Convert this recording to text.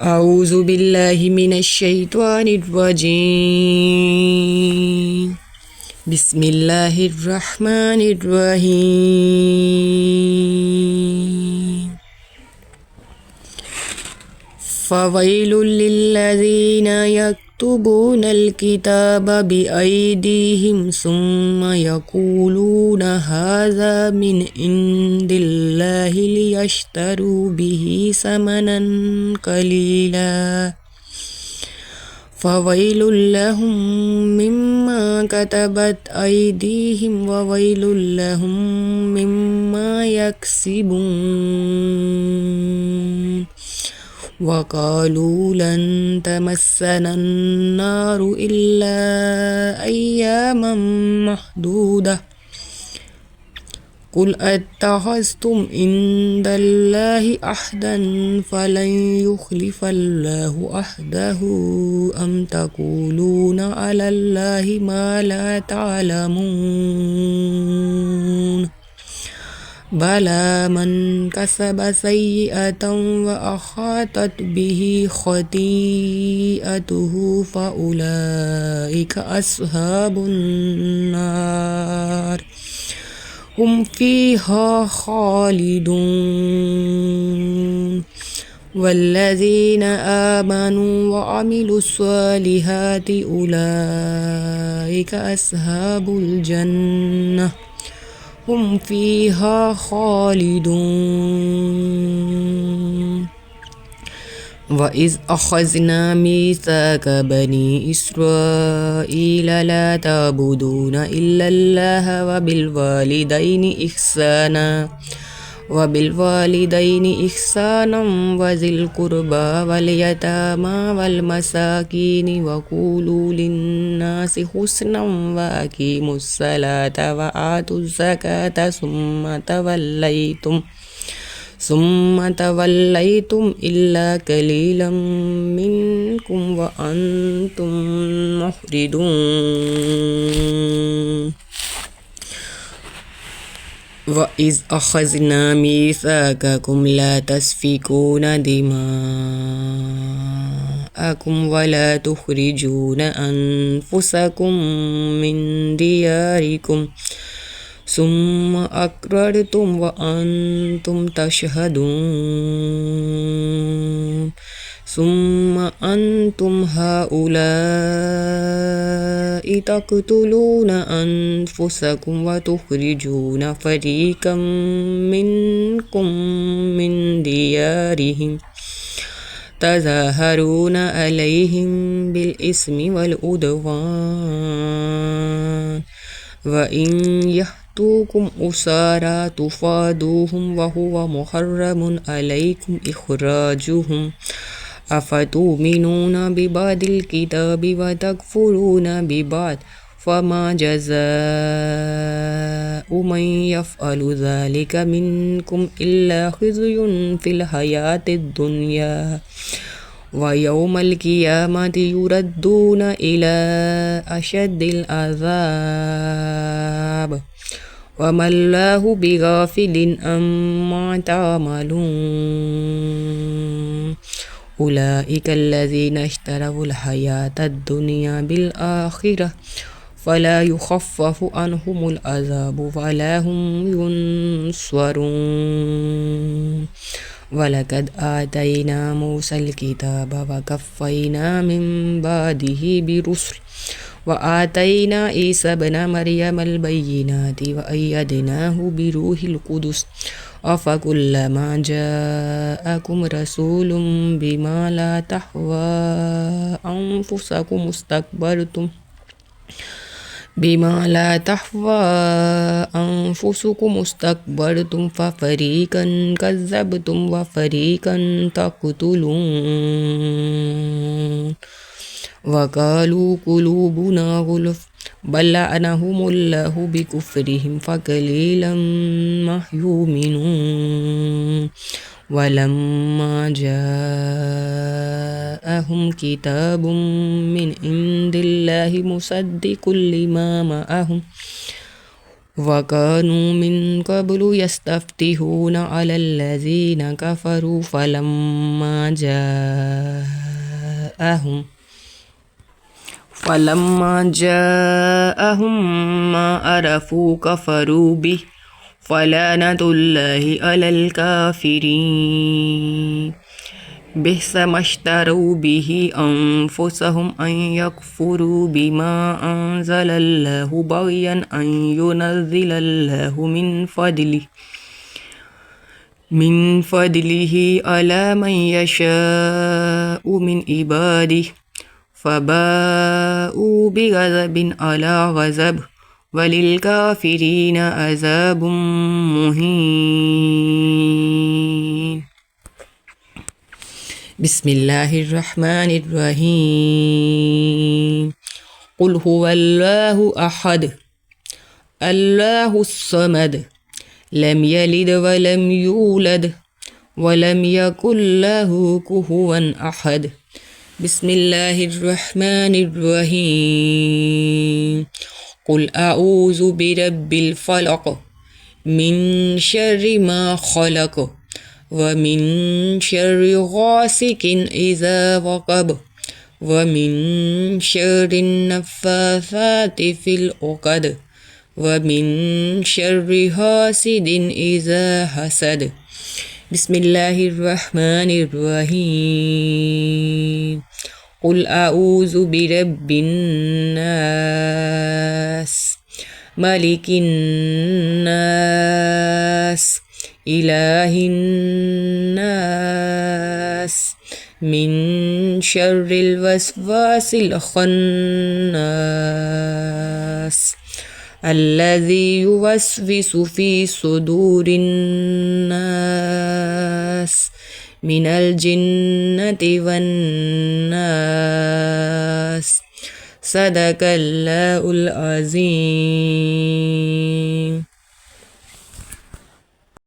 أعوذ بالله من الشيطان الرجيم بسم الله الرحمن الرحيم فويل للذين يكتبون الكتاب بأيديهم ثم يقولون هذا من عند الله ليشتروا به ثمنا قليلا فويل لهم مما كتبت أيديهم وويل لهم مما يكسبون وقالوا لن تمسنا النار إلا أياما محدودة قل أتخذتم عند الله عهدا فلن يخلف الله عهده أم تقولون على الله ما لا تعلمون بلى من كسب سيئة وأحاطت به خطيئته فأولئك أصحاب النار هم فيها خالدون والذين آمنوا وعملوا الصالحات أولئك أصحاب الجنة هم فيها خالدون وإذ أخذنا ميثاق بني إسرائيل لا تعبدون إلا الله وبالوالدين إحسانا وذي القربى واليتامى والمساكين وقولوا للناس حسنا وأقيموا الصلاة وآتوا الزكاة ثم توليتم إلا قليلا منكم وأنتم معرضون وإذ أخذنا ميثاقكم لا تسفكون دماءكم ولا تخرجون أنفسكم من دياركم ثم أقررتم وأنتم تشهدون ثم أنتم هؤلاء تقتلون أنفسكم وتخرجون فريقا منكم من ديارهم تظاهرون عليهم بالإثم والعدوان وإن يأتوكم أسارى تفادوهم وهو محرم عليكم إخراجهم أفتؤمنون ببعض الكتاب وتكفرون ببعض فما جزاء من يفعل ذلك منكم إلا خزي في الحياة الدنيا ويوم القيامة يردون إلى أشد العذاب وما الله بغافل عما تعملون أولئك الذين اشتروا الحياة الدنيا بالآخرة فلا يخفف عنهم العذاب ولا هم ينصرون ولقد آتينا موسى الكتاب وكفينا من بعده برسل وآتينا عيسى ابن مريم البينات وأيدناه بروح القدس أفكلما جاءكم رسول بما لا تهوى أنفسكم استكبرتم ففريقا كذبتم وفريقا تقتلون وقالوا قلوبنا غلف بل لعنهم الله بكفرهم فقليلا ما يؤمنون ولما جاءهم كتاب من عند الله مصدق لما معهم وكانوا من قبل يستفتحون على الذين كفروا فلما جاءهم ما عرفوا كفروا به فلعنة الله على الكافرين بئس ما اشتروا به أنفسهم أن يكفروا بما أنزل الله بغيا أن ينزل الله من فضله على من يشاء من عباده فباءوا بغضب على غضب وللكافرين عذاب مهين. بسم الله الرحمن الرحيم. قل هو الله أحد الله الصمد لم يلد ولم يولد ولم يكن له كفوا أحد. بسم الله الرحمن الرحيم. قل أعوذ برب الفلق من شر ما خلق ومن شر غاسق إذا وقب ومن شر النفاثات في العقد ومن شر حاسد إذا حسد. بسم الله الرحمن الرحيم. قل أعوذ برب الناس ملك الناس إله الناس من شر الوسواس الخناس الذي يوسوس في صدور الناس من الجنة والناس. صدق الله العظيم.